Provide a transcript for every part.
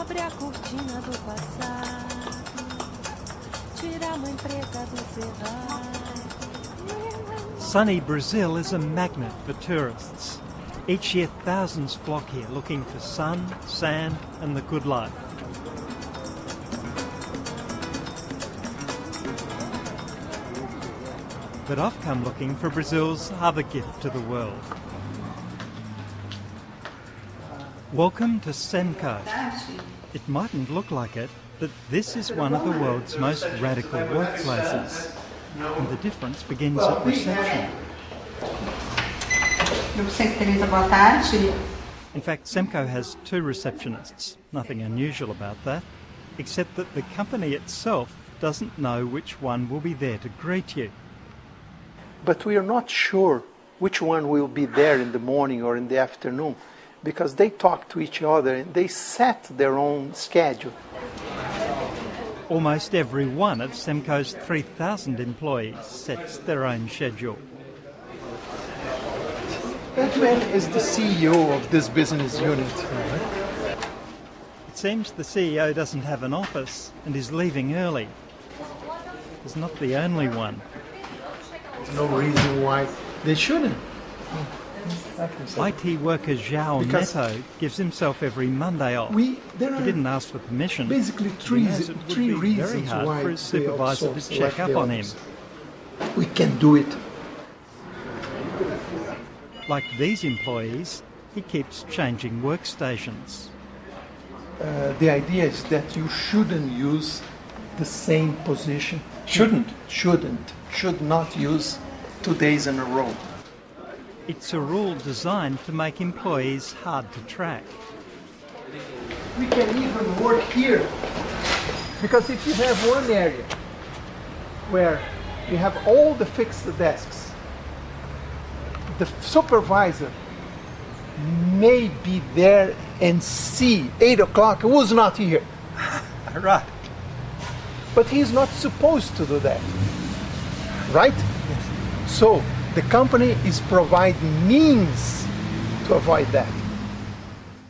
Abre a cortina do passado, tira a mãe preta do cerrado. Sunny Brazil is a magnet for tourists. Each year thousands flock here looking for sun, sand and the good life. But I've come looking for Brazil's other gift to the world. Welcome to Semco. It mightn't look like it, but this is one of the world's most radical workplaces. And the difference begins at reception. In fact, Semco has 2 receptionists. Nothing unusual about that, except that the company itself doesn't know which one will be there to greet you. But we are not sure which one will be there in the morning or in the afternoon, because they talk to each other and they set their own schedule. Almost every one of Semco's 3,000 employees sets their own schedule. Edwin is the CEO of this business unit. It seems the CEO doesn't have an office and is leaving early. He's not the only one. There's no reason why they shouldn't. IT worker João Neto gives himself every Monday off. He didn't ask for permission. Basically three reasons very hard why for his supervisor to check up on him. We can do it. Like these employees, he keeps changing workstations. The idea is that you shouldn't use the same position. Should not use 2 days in a row. It's a rule designed to make employees hard to track. We can even work here, because if you have one area where you have all the fixed desks, the supervisor may be there and see 8 o'clock who's not here. Right. But he's not supposed to do that, right? Yes. So the company is providing means to avoid that.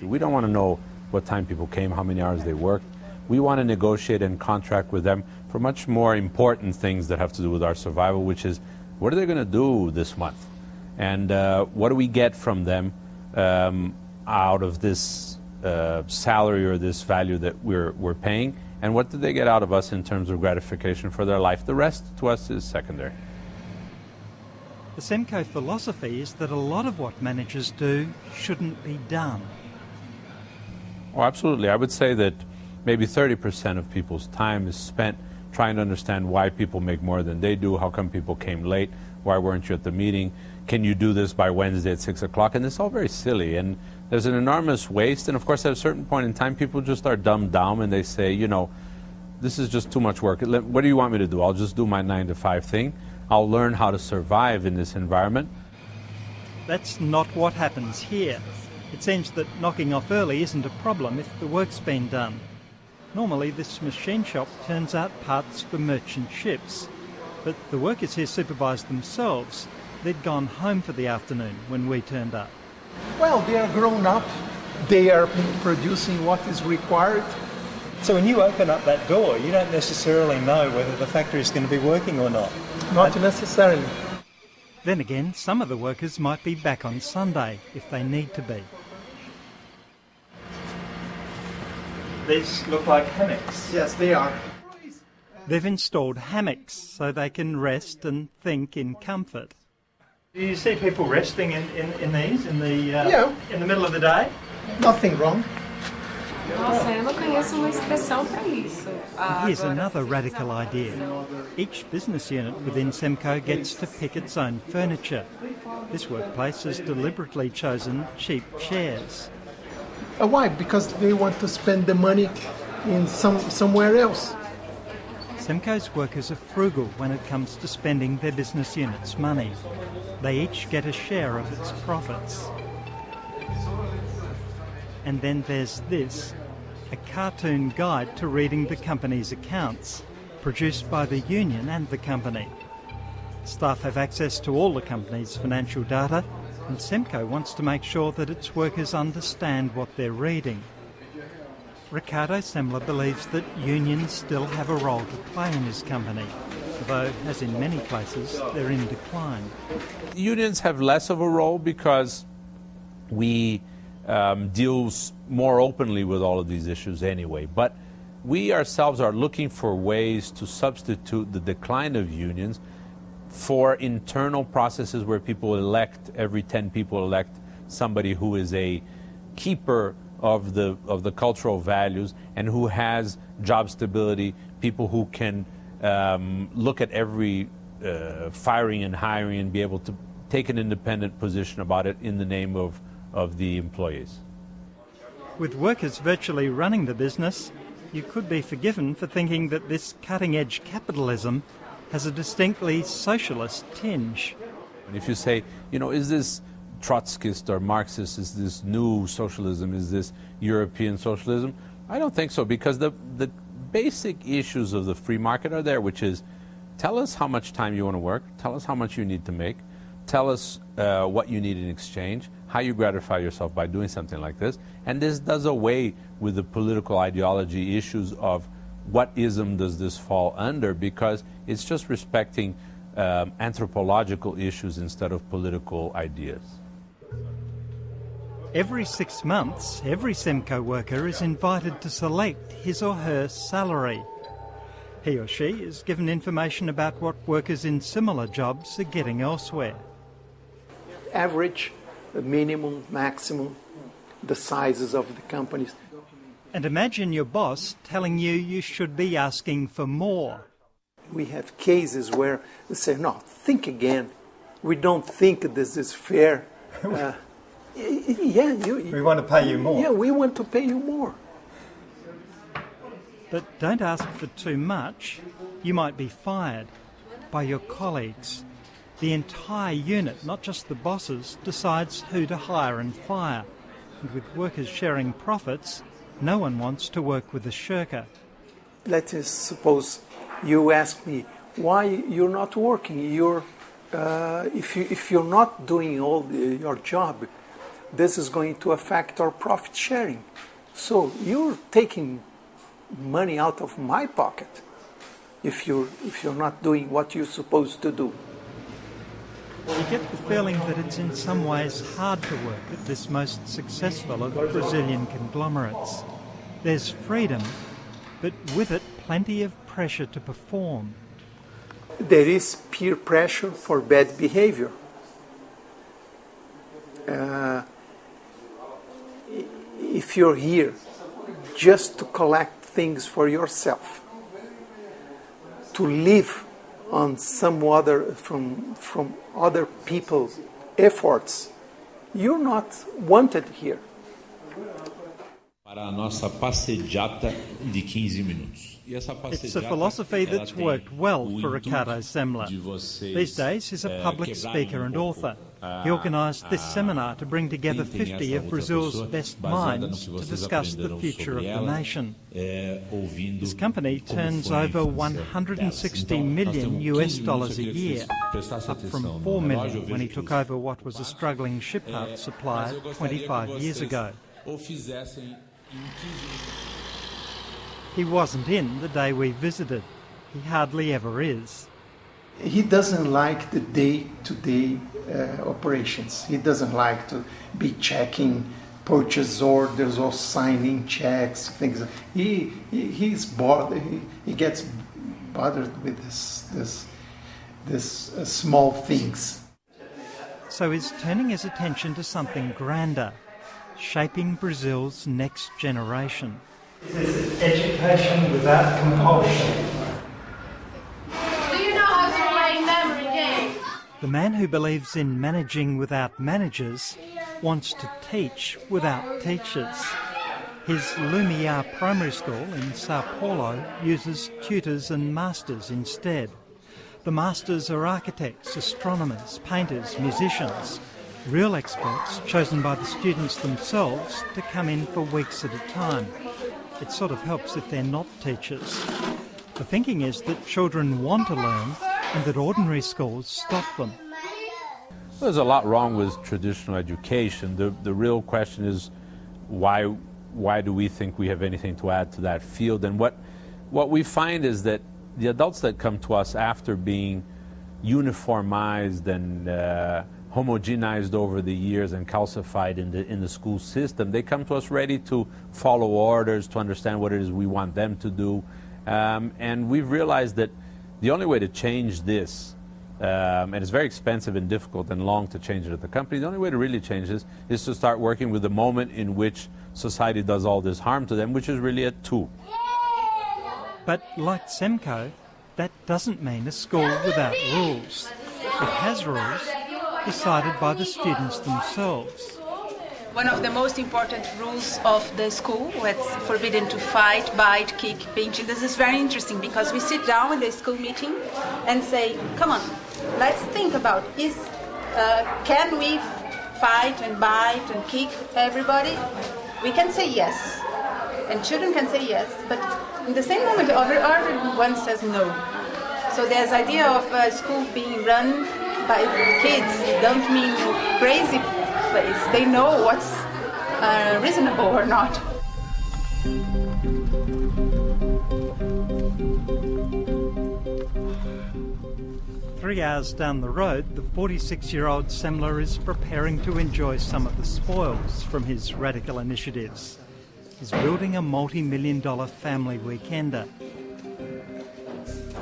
We don't want to know what time people came, how many hours they worked. We want to negotiate and contract with them for much more important things that have to do with our survival, which is what are they going to do this month? And what do we get from them out of this salary or this value that we're paying? And what do they get out of us in terms of gratification for their life? The rest to us is secondary. The Semco philosophy is that a lot of what managers do shouldn't be done. Oh, absolutely. I would say that maybe 30% of people's time is spent trying to understand why people make more than they do, how come people came late, why weren't you at the meeting, can you do this by Wednesday at 6 o'clock? And it's all very silly. And there's an enormous waste. And of course, at a certain point in time, people just are dumbed down and they say, you know, this is just too much work. What do you want me to do? I'll just do my 9 to 5 thing. I'll learn how to survive in this environment. That's not what happens here. It seems that knocking off early isn't a problem if the work's been done. Normally this machine shop turns out parts for merchant ships, but the workers here supervise themselves. They'd gone home for the afternoon when we turned up. Well, they are grown up. They are producing what is required. So when you open up that door, you don't necessarily know whether the factory is going to be working or not. Not necessarily. Then again, some of the workers might be back on Sunday if they need to be. These look like hammocks. Yes, they are. They've installed hammocks so they can rest and think in comfort. Do you see people resting in these in the middle of the day? Nothing wrong. Nossa, eu não conheço uma expressão para isso. Here's another radical idea. Each business unit within Semco gets to pick its own furniture. This workplace has deliberately chosen cheap chairs. Why? Because they want to spend the money in somewhere else. Semco's workers are frugal when it comes to spending their business unit's money. They each get a share of its profits. And then there's this, a cartoon guide to reading the company's accounts, produced by the union and the company. Staff have access to all the company's financial data, and Semco wants to make sure that its workers understand what they're reading. Ricardo Semler believes that unions still have a role to play in his company, though, as in many places, they're in decline. Unions have less of a role because we deal more openly with all of these issues anyway. But we ourselves are looking for ways to substitute the decline of unions for internal processes where people elect, every 10 people elect somebody who is a keeper of the cultural values and who has job stability, people who can look at every firing and hiring and be able to take an independent position about it in the name of the employees. With workers virtually running the business, you could be forgiven for thinking that this cutting-edge capitalism has a distinctly socialist tinge. And if you say, you know, is this Trotskyist or Marxist, is this new socialism, is this European socialism? I don't think so, because the basic issues of the free market are there, which is tell us how much time you want to work, tell us how much you need to make, tell us what you need in exchange, how you gratify yourself by doing something like this. And this does away with the political ideology issues of what ism does this fall under, because it's just respecting anthropological issues instead of political ideas. Every 6 months, every Semco worker is invited to select his or her salary. He or she is given information about what workers in similar jobs are getting elsewhere. Average, the minimum, maximum, the sizes of the companies. And imagine your boss telling you you should be asking for more. We have cases where they say, no, think again. We don't think this is fair. We want to pay you more. Yeah, we want to pay you more. But don't ask for too much. You might be fired by your colleagues. The entire unit, not just the bosses, decides who to hire and fire. And with workers sharing profits, no one wants to work with a shirker. Let us suppose you ask me why you're not working. If you're not doing your job, this is going to affect our profit sharing. So you're taking money out of my pocket if you're not doing what you're supposed to do. You get the feeling that it's in some ways hard to work at this most successful of Brazilian conglomerates. There's freedom, but with it plenty of pressure to perform. There is peer pressure for bad behavior. If you're here just to collect things for yourself, to live on some other from other people's efforts, you're not wanted here. Para a nossa passejata de 15 minutos. It's a philosophy that's worked well for Ricardo Semler. These days he's a public speaker and author. He organised this seminar to bring together 50 of Brazil's best minds to discuss the future of the nation. His company turns over $160 million a year, up from $4 million when he took over what was a struggling ship part supplier 25 years ago. He wasn't in the day we visited. He hardly ever is. He doesn't like the day-to-day operations. He doesn't like to be checking purchase orders or signing checks, things. He's bored. He gets bothered with this small things. So he's turning his attention to something grander, shaping Brazil's next generation. This is education without compulsion. Do you know how to play memory games? The man who believes in managing without managers wants to teach without teachers. His Lumiar Primary School in Sao Paulo uses tutors and masters instead. The masters are architects, astronomers, painters, musicians, real experts chosen by the students themselves to come in for weeks at a time. It sort of helps if they're not teachers. The thinking is that children want to learn and that ordinary schools stop them. There's a lot wrong with traditional education. The real question is why why do we think we have anything to add to that field? And what we find is that the adults that come to us after being uniformized and homogenized over the years and calcified in the school system, they come to us ready to follow orders, to understand what it is we want them to do. And we've realized that the only way to change this, and it's very expensive and difficult and long to change it at the company, the only way to really change this is to start working with the moment in which society does all this harm to them, which is really at 2. But like Semco, that doesn't mean a school without rules. It has rules decided by the students themselves. One of the most important rules of the school, it's forbidden to fight, bite, kick, pinch. This is very interesting because we sit down in the school meeting and say, come on, let's think about, can we fight and bite and kick everybody? We can say yes, and children can say yes, but in the same moment, everyone says no. So there's idea of a school being run by kids don't mean crazy place. They know what's reasonable or not. Three hours down the road, the 46-year-old Semler is preparing to enjoy some of the spoils from his radical initiatives. He's building a multi-million-dollar family weekender.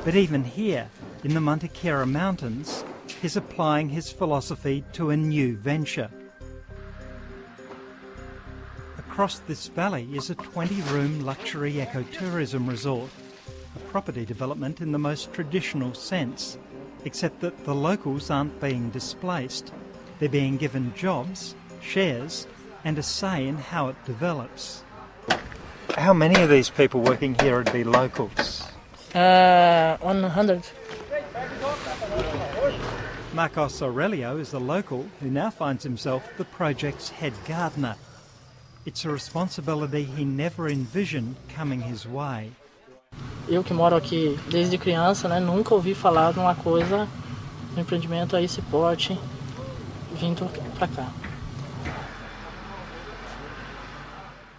But even here, in the Mantiqueira Mountains, he's applying his philosophy to a new venture. Across this valley is a 20-room luxury ecotourism resort, a property development in the most traditional sense, except that the locals aren't being displaced. They're being given jobs, shares, and a say in how it develops. How many of these people working here would be locals? 100. Marcos Aurelio is a local who now finds himself the project's head gardener. It's a responsibility he never envisioned coming his way. Eu que moro aqui desde criança, né, nunca ouvi falar de uma coisa, um empreendimento a esse porte, vindo para cá.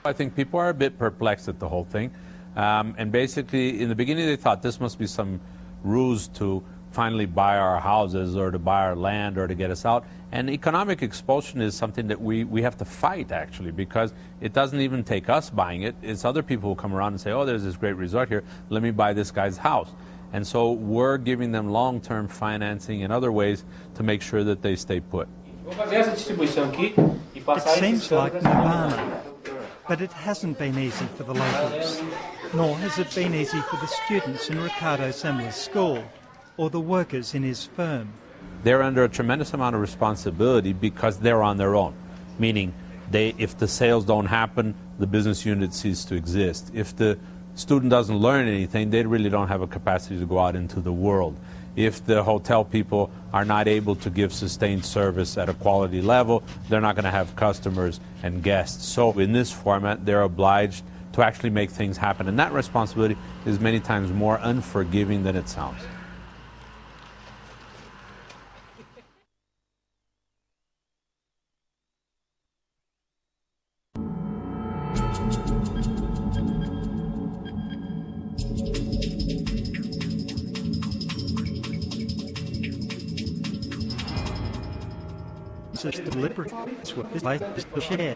I think people are a bit perplexed at the whole thing. And basically, in the beginning, they thought this must be some ruse to finally buy our houses or to buy our land or to get us out. And economic expulsion is something that we have to fight, actually, because it doesn't even take us buying it. It's other people who come around and say, oh, there's this great resort here. Let me buy this guy's house. And so we're giving them long-term financing and other ways to make sure that they stay put. It seems like nirvana, but it hasn't been easy for the locals, nor has it been easy for the students in Ricardo Semler's school or the workers in his firm. They're under a tremendous amount of responsibility because they're on their own, meaning if the sales don't happen, the business unit ceases to exist. If the student doesn't learn anything, they really don't have a capacity to go out into the world. If the hotel people are not able to give sustained service at a quality level, they're not going to have customers and guests. So in this format, they're obliged to actually make things happen. And that responsibility is many times more unforgiving than it sounds. Deliberate share.